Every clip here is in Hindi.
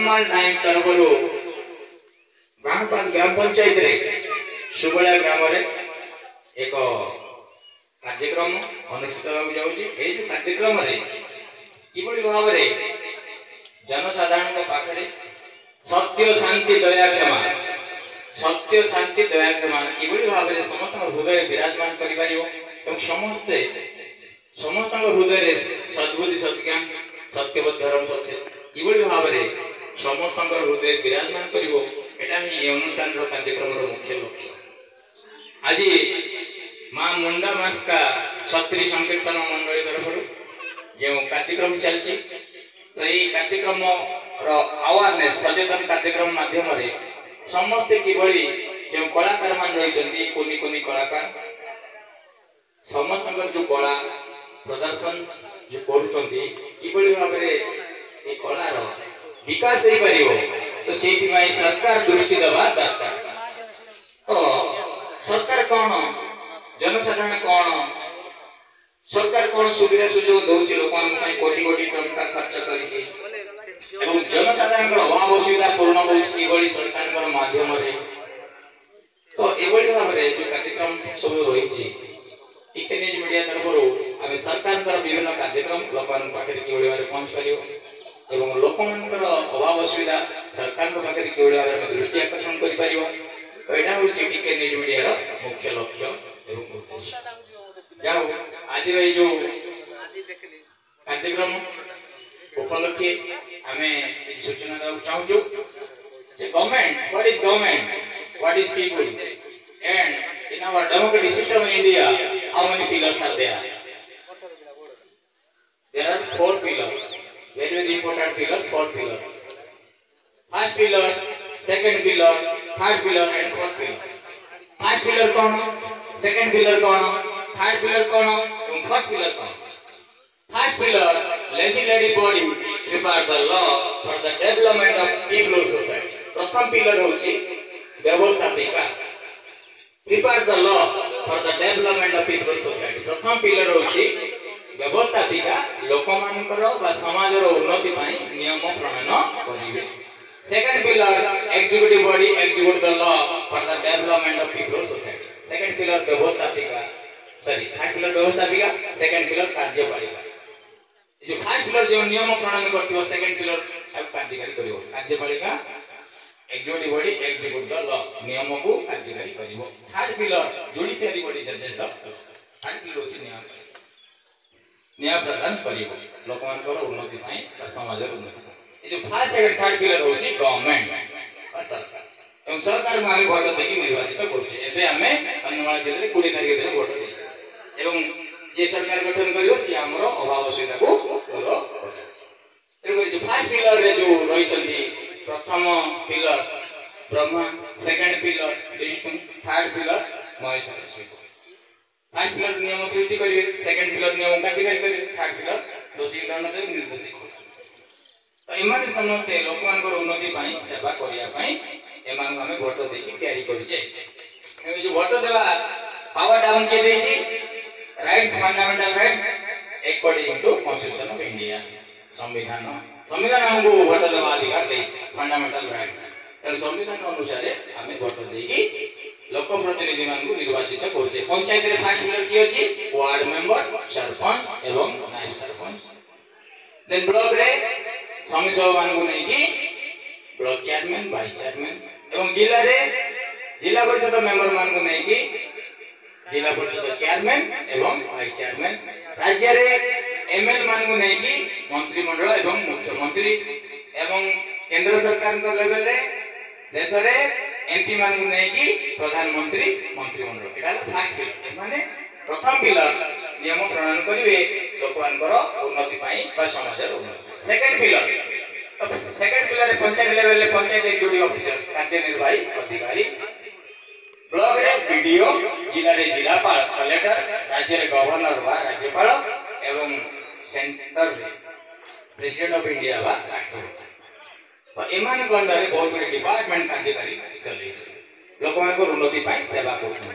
कन्धमाल टाइम्स तरफ ग्राम पंचायत रे सुबला ग्राम रे एक कार्यक्रम अनुष्ठित होगा जाउची। ए जो कार्यक्रम रे किबळी भाव रे जनसाधारण पाखरे सत्य शांति दया क्षमा सत्य शांति दया क्षमा किबळी भाव रे समस्त हृदय विराजमान करि पारियो एवं समस्त हृदय रे सद्बुद्धि सत्ज्ञान सत्यवत धर्म पथे किबळी भाव रे समस्त हृदय विराजमान करिवो एटा ही अनुष्ठान रो कार्यक्रम रो मुख्य लक्ष्य। आज मां मुंडा मास्का क्षत्रिय संकीर्तन मंडली तरफ जो कार्यक्रम चलछि तो ये कार्यक्रम रो अवेयरनेस सचेतन कार्यक्रम माध्यम रे समस्त किबळी जो कलाकार मान रहिसंती कोनी कोनी कलाकार समस्त जो कला प्रदर्शन जो करूचंती किबळी भाबरे ए कला रो विकास होई परिबो तो सेति माई सरकार दृष्टि देबा दरकार। तो सरकार कोन जनसाधारण कोन सरकार कोन सुविधा सुजोग दउछि लोकन पई कोटी कोटी टका खर्च करिछि एवं जनसाधारण अभाव असुविधा पूर्ण होछि किबळी सरकार माध्यम रे। तो एबळी भाबरे जो कार्यक्रम सब रहिछि टिके न्यूज मीडिया तरफ आम सरकार विभिन्न कार्यक्रम लोकन पाखरे किबळी भाबरे पहुंच परियो एवं लोकमानकर अभाव असुविधा सरकार पाखे किभଳି भाବରେ दृष्टि आकर्षण करि परिबो। तो एटा होछि टिके न्यूज मीडिया रो मुख्य लक्ष्य एवं उद्देश्य। जाओ आज रे जो कार्यक्रम उपलक्षे हमें इस सूचना देबा चाहूछु जे government what is people and in our democratic system in India how many pillars are there are 4 pillars very important pillar, 4 pillar. First pillar, second pillar, third pillar and fourth pillar. First pillar कौन? Second pillar कौन? Third pillar कौन? और fourth pillar कौन? First pillar, legislative body prepares the law for the development of people society. प्रथम pillar होची व्यवस्थापिका prepare the law for the development of people society. प्रथम pillar होची व्यवस्थापिका लोकमानकर बा समाजर उन्नति पई नियम प्रणयन करिवे। Second pillar executive body execute the law for the development of people society. Second pillar व्यवस्थापिका फर्स्ट पिलर व्यवस्थापिका सेकंड पिलर कार्यपालिका। जो फर्स्ट पिलर जो नियम प्रणयन करथियो सेकंड पिलर कार्यकारी करिवो। कार्यपालिका executive body execute the law नियम को कार्यकारी करिवो। थर्ड पिलर जुडिशियरी बॉडी जजेस द थर्ड पिलर होछि न्याय प्रदान करिवो लोकमानकर उन्नति पई बा समाजर उन्नति ए जो फर्स्ट सेकंड थर्ड पिलर होची गवर्नमेंट बा सरकार एवं सरकार में हम वोट देकी निर्वाचित करछे। एबे हमें कन्धमाल जिले 20 तारिख दिन वोट देछे एवं जे सरकार गठन करियो से हमरो अभाव असुविधा को दूर करियो। एवं जो फर्स्ट पिलर रे जो रहिसंती प्रथम pillar Brahma second pillar Vishnu third pillar Mahesh first pillar नियम सृष्टि करिवे सेकंड पिलर नियम कार्यकारी करिवे थर्ड पिलर दोषी दंड देव निर्दोषी तो एमाने समस्त लोकमानकर उन्नति पई सेवा करिया पई एमान हमें वोट देकी तयारी करिचे। ए जो वोट देबा पावर डाउन के देछि rights fundamental rights according to constitution of India संविधान हमको वोट देबा अधिकार देछि फंडामेंटल राइट्स एवं संविधान अनुसार हमें वोट देकी लोक प्रतिनिधि मान को निर्वाचित करछे। पंचायत रे फर्स्ट पिलर की अछि वार्ड मेंबर सरपंच एवं नायब सरपंच। देन ब्लॉक रे समिति सभा मान को नै कि ब्लॉक चेयरमैन वाइस चेयरमैन एवं जिला रे जिला परिषद मेंबर मान को नै कि जिला परिषद चेयरमैन एवं वाइस चेयरमैन। राज्य रे एमएल मान को नै कि मंत्रिमंडल एवं मुख्यमंत्री एवं केंद्र सरकार को लेवल रे देश रे एमपी मान को नै कि प्रधानमंत्री मंत्रिमंडल। एटा फर्स्ट पिलर माने प्रथम पिलर नियम प्रणयन करिवे लोकमानकर उन्नति पई बा समाजर उन्नति। सेकंड पिलर पंचायत लेवल रे पंचायत एग्जीक्यूटिव ऑफिसर कार्यनिर्वाही अधिकारी ब्लॉक रे बीडीओ जिला रे जिलापाल कलेक्टर राज्य रे गवर्नर बा राज्यपाल एवं सेंटर रे प्रेसिडेंट ऑफ इंडिया बा राष्ट्रपति। तो एमान गंडारे बहुत बड़ी डिपार्टमेंट कार्यकारी चले छै लोकमानकर उन्नति पई सेवा करछन।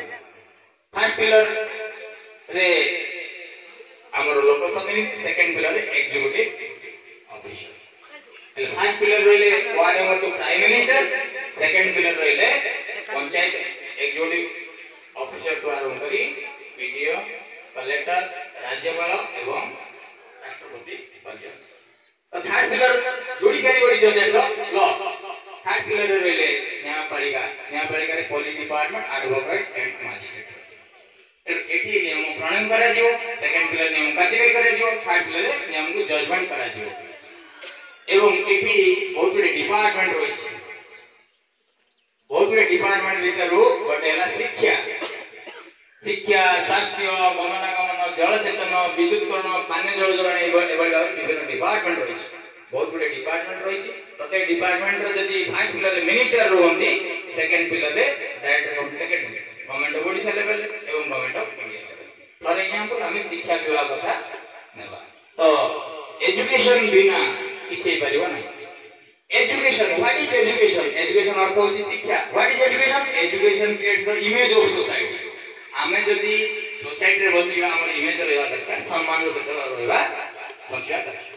फर्स्ट पिलर रे हमर लोक प्रतिनिधि सेकंड पिलर रे एग्जीक्यूटिव ऑफिसर फर्स्ट पिलर रहिले ward number 2 prime minister, second pillar रहिले पंचायत एग्जीक्यूटिव ऑफिसर तो आरंभ करी वीडियो कलेक्टर राज्यपाल एवं राष्ट्रपति पर्यंत। तो थर्ड पिलर जुडिशियरी बॉडी जज लॉ। थर्ड पिलर रहिले न्यायपालिका रे police department advocate and magistrate. एठी नियम प्रणयन करा जो, सेकंड पिलर नियम कार्यकारी करा जो, थर्ड पिलर नियम को जजमेंट करा जो। एवं एठी बहुत गुडे डिपार्टमेंट रही है। बहुत गुडे डिपार्टमेंट भीतर गोटेला शिक्षा स्वास्थ्य गमनागमन जलसेचन विद्युतकरण पानी जल जोगाण विभिन्न डिपार्टमेंट रही है। बहुत गुडे डिपार्टमेंट रही है। प्रत्येक डिपार्टमेंट रो जदी फर्स्ट पिलर मिनिस्टर रहंती, सेकंड पिलर रे director of second government of Odisha level एवं government of India level. For example हमें शिक्षा विभाग कथा नेबा तो एजुकेशन बिना किछि परिबो नै। Education, what is education? Education अर्थ होची शिक्षा। What is education? Education creates the image of society. हमें जदी सोसाइटी रे बंचिबा हमर इमेज रहबा दरकार, सम्मान रो सहित रहबा बंचिबा दरकार।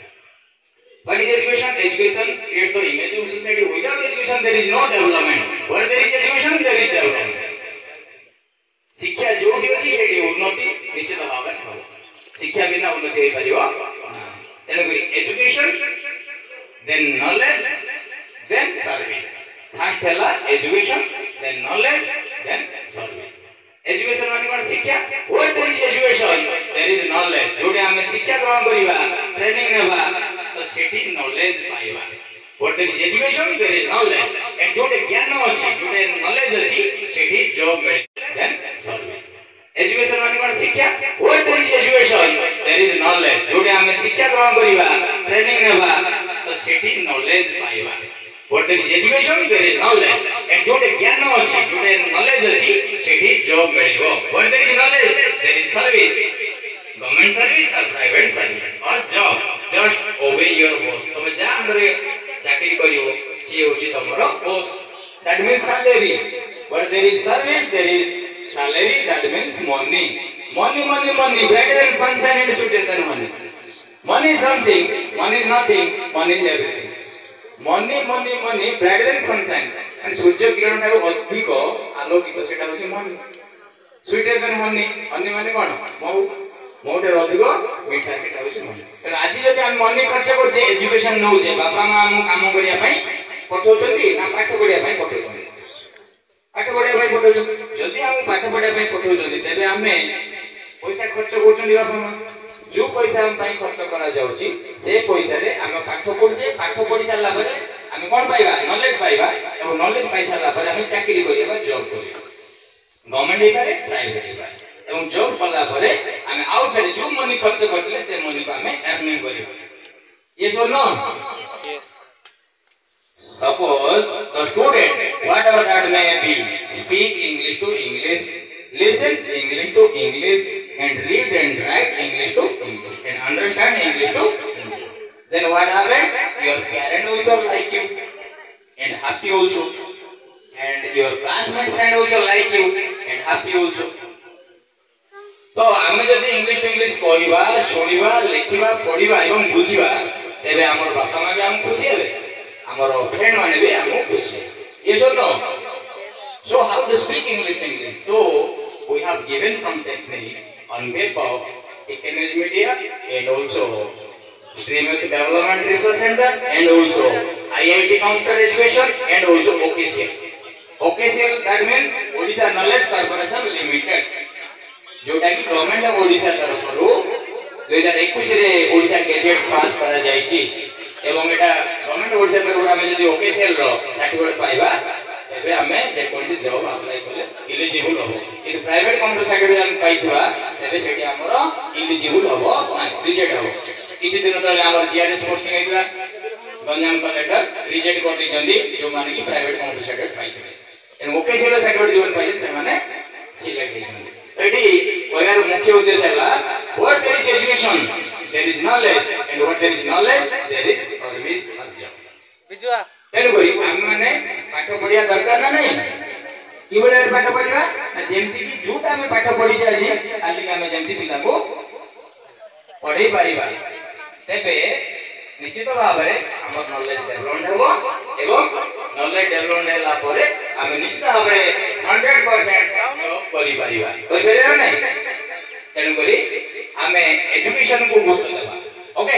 What is education? Education creates the image of society. Without education, there is no development. Where there is education, there is development. शिक्षा जो भी अछि सेठी उन्नति निश्चित भाव हो। शिक्षा बिना उन्नति होई परिबो ना। तेनु education, then knowledge, then service. First हला education, then knowledge, then service. Education माने कोन? शिक्षा। Where there is education, there is knowledge. जोडे हमें शिक्षा ग्रहण करिबा, ट्रेनिंग नेबा तो सेठी नॉलेज पाइबा। What there is education, there is knowledge. And जोटे ज्ञान अछि, जोटे नॉलेज अछि, सेठी जॉब मिले, then सर्विस। एजुकेशन माने कोन? शिक्षा। What there is education, there is knowledge. Jote हमें शिक्षा ग्रहण करिबा, ट्रेनिंग नेबा तो सेठी नॉलेज पाइबा। What there is education, there is knowledge. And जोटे ज्ञान अछि, जोटे नॉलेज अछि, सेठी जॉब मिलिबो। What there is knowledge, there is service. Government service or private service or job, just obey your boss. तुम जा अंदर चाकरी करियो, ची होची तमरो boss. That means salary. But there is service, there is salary. That means money. Money. Brighter than sunshine and sweeter than honey. Money is something. Money is nothing. Money is everything. Money. Brighter than sunshine. And Surya Kiran ठारो अधिक आलोकित सेटा होची money. Sweeter than honey. Honey माने कोन? मऊ मोटे अधिक मीठा सेटा होची money। आज जदि हम मनी खर्च करते एजुकेशन नौ जे बापा मां हम काम करिया पई पठौचंदी ना पाठ पढिया पई पठौचंदी? पाठ पढिया पई पठौचंदी। जदि हम पाठ पढिया पई पठौचंदी तबे हमें पैसा खर्च करचंदी बापा मां। जो पैसा हम पई खर्च करा जाउची से पैसा रे हम पाठ पढजे, पाठ पढि साला परे हम कोन पाइबा? नॉलेज पाइबा। और नॉलेज पाइ साला परे हम चाकरी करिया जॉब करिया, गवर्नमेंट हिसारे प्राइवेट हिसारे। एवं जॉब कला परे हमें आउटसाइड जो मनी खर्च करले से मनी को हमें अर्निंग करियो। यस और no? Yes. Suppose the student, whatever that may be, speak English to English, listen English to English, and read and write English to English, and understand English to English. Then what happen? Your parent also like you, and happy also, and your classmate friend also like you, and happy also. तो आमे जदि इंग्लिश टू इंग्लिश कहबा, सुनिबा, लिखिबा, पढिबा एवं बुझिबा तेबे हमर बापा मां भी हम खुशी हेबे, हमर फ्रेंड माने भी हम खुशी। ये so no? So how to speak English to English? So we have given some techniques on behalf of Economic Media and also Streamwith Development Research Center and also IIT Counter Education and also OKCL. OKCL that means Odisha Knowledge Corporation Limited. जोटा कि गवर्नमेंट ऑफ ओडिशा तरफ 2021 रे ओडिशा गैजेट पास करा जायछि एवं एटा गवर्नमेंट ऑफ ओडिशा तरफ हम जदी ओकेसीएल रो सर्टिफिकेट पाइबा एबे हमें जे कोनसी जॉब अप्लाई करले एलिजिबल होबो। इ प्राइवेट कंपनी सर्टिफिकेट हम पाइथबा एबे सेठी हमरो एलिजिबल होबो ना रिजेक्ट होबो। किछि दिन तले हमर जीआरएस पोस्टिंग आइला गंजाम कलेक्टर रिजेक्ट कर दिछंदी जो माने कि प्राइवेट कंपनी सर्टिफिकेट पाइथबे एन ओकेसीएल सर्टिफिकेट जोन पाइले से माने सिलेक्ट दिछंदी। एडी कोयार मुख्य उद्देश्य है what there is education, there is knowledge, and what there is knowledge, there is service और जॉब। बिजुआ तेनु करी हम माने पाठ पढिया दरकार ना नहीं कि बडे पाठ पढिबा जेमति कि जोटा में पाठ पढि जाय जे खाली हम जेमति पिला को पढि पारिबा तेबे निश्चित भाव रे हमर नॉलेज डेवलपमेंट हेबो एवं नॉलेज डेवलपमेंट होला परे हम निश्चित भाबरे 100% जॉब करि परिबा कोइ बेले नै तेनु करी हमें एजुकेशन को गुरुत्व देबा ओके